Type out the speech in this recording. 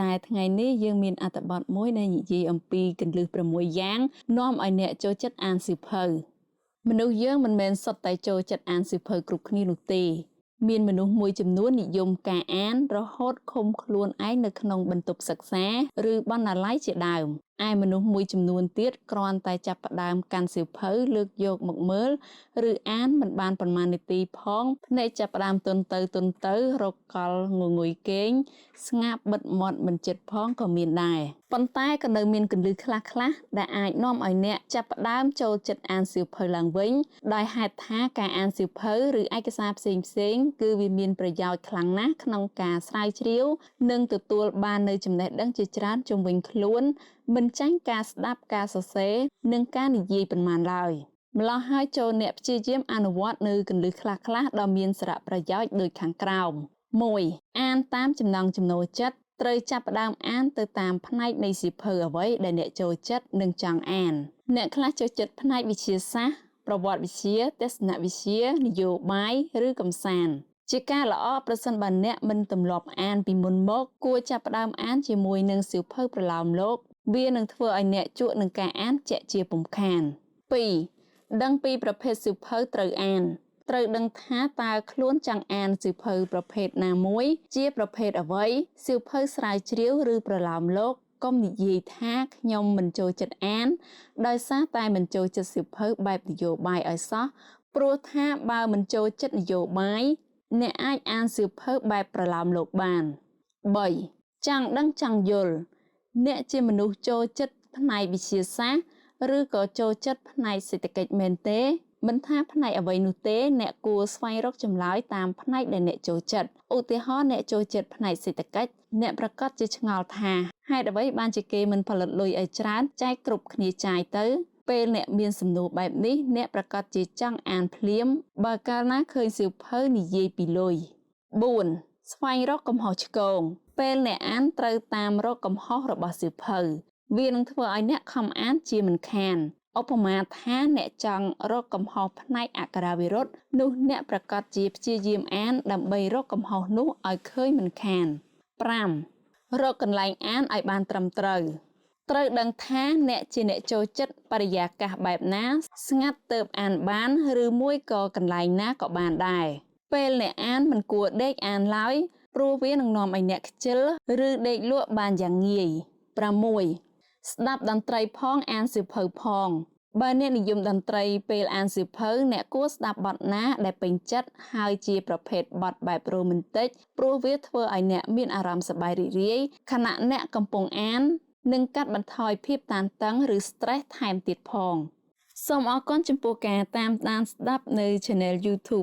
ដែលថ្ងៃនេះយើងមានអត្ថបទមួយដែលនិយាយអំពីគន្លឹះ6យ៉ាងនាំឲ្យអ្នកចូលចិត្តអានសៀវភៅមនុស្សយើងមិនមែនសុទ្ធតែចូលចិត្តអានសៀវភៅគ្រប់គ្នានោះទេមានមនុស្សមួយចំនួននិយមការអានរហូតឃុំខ្លួនឯងនៅក្នុងបន្ទប់សិក្សាឬបណ្ណាល័យជាដើមឯមនុស្សមួយចំនួនទៀតគ្រាន់តែចាប់ផ្ដើមកាន់សៀវភៅលើកយកមកមើលឬអានមិនបានប៉ុន្មាននាទីផងភ្នែកចាប់ផ្ដើមទន់ទៅរកកលងងុយគេងស្ងាប់បិទមាត់មិនជិតផងក៏មានដែរប៉ុន្តែក៏នៅមានគន្លឹះខ្លះដែលអាចនាំឲ្យអ្នកចាប់ផ្ដើមចូលចិត្តអានសៀវភៅឡើងវិញដោយហេតុថាការអានសៀវភៅឬឯកសារផ្សេងគឺវាមានប្រយោជន៍ខ្លាំងណាស់ក្នុងការស្រាវជ្រាវនិងទទួលបាននូវចំណេះដឹងជាច្រើនជុំវិញខ្លួនមិនចាញ់ការស្ដាប់ការសរសេរនិងការនិយាយប៉ុន្មានឡើយម្ល៉េះហើយចូលអ្នកព្យាយាមអនុវត្តនៅគន្លឹះខ្លះៗដ៏មានសារៈប្រយោជន៍ដូចខាងក្រោម 1. អានតាមចំណង់ចំណូលចិត្តត្រូវចាប់ផ្ដើមអានទៅតាមផ្នែកនៃសៀវភៅអ្វីដែលអ្នកចូលចិត្តនិងចង់អានអ្នកខ្លះចូលចិត្តផ្នែកវិទ្យាសាស្ត្រប្រវត្តិវិទ្យាទស្សនវិទ្យានយោបាយឬកម្សាន្តជាការល្អប្រសិនបើអ្នកមិនទម្លាប់អានពីមុនមកគួរចាប់ផ្ដើមអានជាមួយនឹងសៀវភៅប្រឡោមលោកវានឹងធ្វើឲ្យអ្នកជក់នឹងការអានជាក់ជាពុំខាន 2. ដឹងពីប្រភេទសៀវភៅត្រូវអានត្រូវដឹងថាតើខ្លួនចង់អានសៀវភៅប្រភេទណាមួយជាប្រភេទអ្វីសៀវភៅស្រាវជ្រាវឬប្រឡោមលោកកុំនិយាយថាខ្ញុំមិនចូលចិត្តអានដោយសារតែមិនចូលចិត្តសៀវភៅបែបនយោបាយឲ្យសោះព្រោះថាបើមិនចូលចិត្តនយោបាយអ្នកអាចអានសៀវភៅបែបប្រឡោមលោកបាន 3. ចង់ដឹងចង់យល់អ្នកជាមនុស្សចូលចិត្តផ្នែកវិទ្យាសាស្ត្រឬក៏ចូលចិត្តផ្នែកសេដ្ឋកិច្ចមែនទេមិនថាផ្នែកអ្វីនោះទេអ្នកគួរស្វែងរកចម្លើយតាមផ្នែកដែលអ្នកចូលចិត្តឧទាហរណ៍អ្នកចូលចិត្តផ្នែកសេដ្ឋកិច្ចអ្នកប្រកាសជាឆ្ងល់ថាហេតុអ្វីបានជាគេមិនផលិតលុយឲ្យច្រើនចែកគ្រប់គ្នាចាយទៅពេលអ្នកមានសំណួរបែបនេះអ្នកប្រកាសជាចង់អានភ្លាមបើកាលណាឃើញសៀវភៅនិយាយពីលុយ 4. ស្វែងរកកំហុសឆ្គងពេលអ្នកអានត្រូវតាមរកកំហុសរបស់សៀវភៅវានឹងធ្វើឲ្យអ្នកខំអានជាមិនខានឧបមាថាអ្នកចង់រកកំហុសផ្នែកអក្ខរាវិរុទ្ធនោះអ្នកប្រកាសជាព្យាយាមអានដើម្បីរកកំហុសនោះឲ្យឃើញមិនខាន 5. រកកន្លែងអានឲ្យបានត្រឹមត្រូវដឹងថាអ្នកជាអ្នកចូលចិត្តបរិយាកាសបែបណាស្ងាត់ទើបអានបានឬមួយក៏កន្លែងណាក៏បានដែរពេលអ្នកអានមិនគួរដេកអានឡើយព្រោះវានឹងនាំឲ្យអ្នកខ្ជិលឬដេកលក់បានយ៉ាងងាយ 6. ស្ដាប់តន្ត្រីផងអានសៀវភៅផងបើអ្នកនិយមតន្ត្រីពេលអានសៀវភៅអ្នកគួរស្ដាប់បទណាដែលពេញចិត្តហើយជាប្រភេទបទបែបរ៉ូមែនទិកព្រោះវាធ្វើឲ្យអ្នកមានអារម្មណ៍សប្បាយរីករាយខណៈអ្នកកំពុងអាននិងកាត់បន្ថយភាពតានតឹងឬ stress ថែមទៀតផងសូមអរគុណចំពោះការតាមដានស្ដាប់នៅ Channel YouTube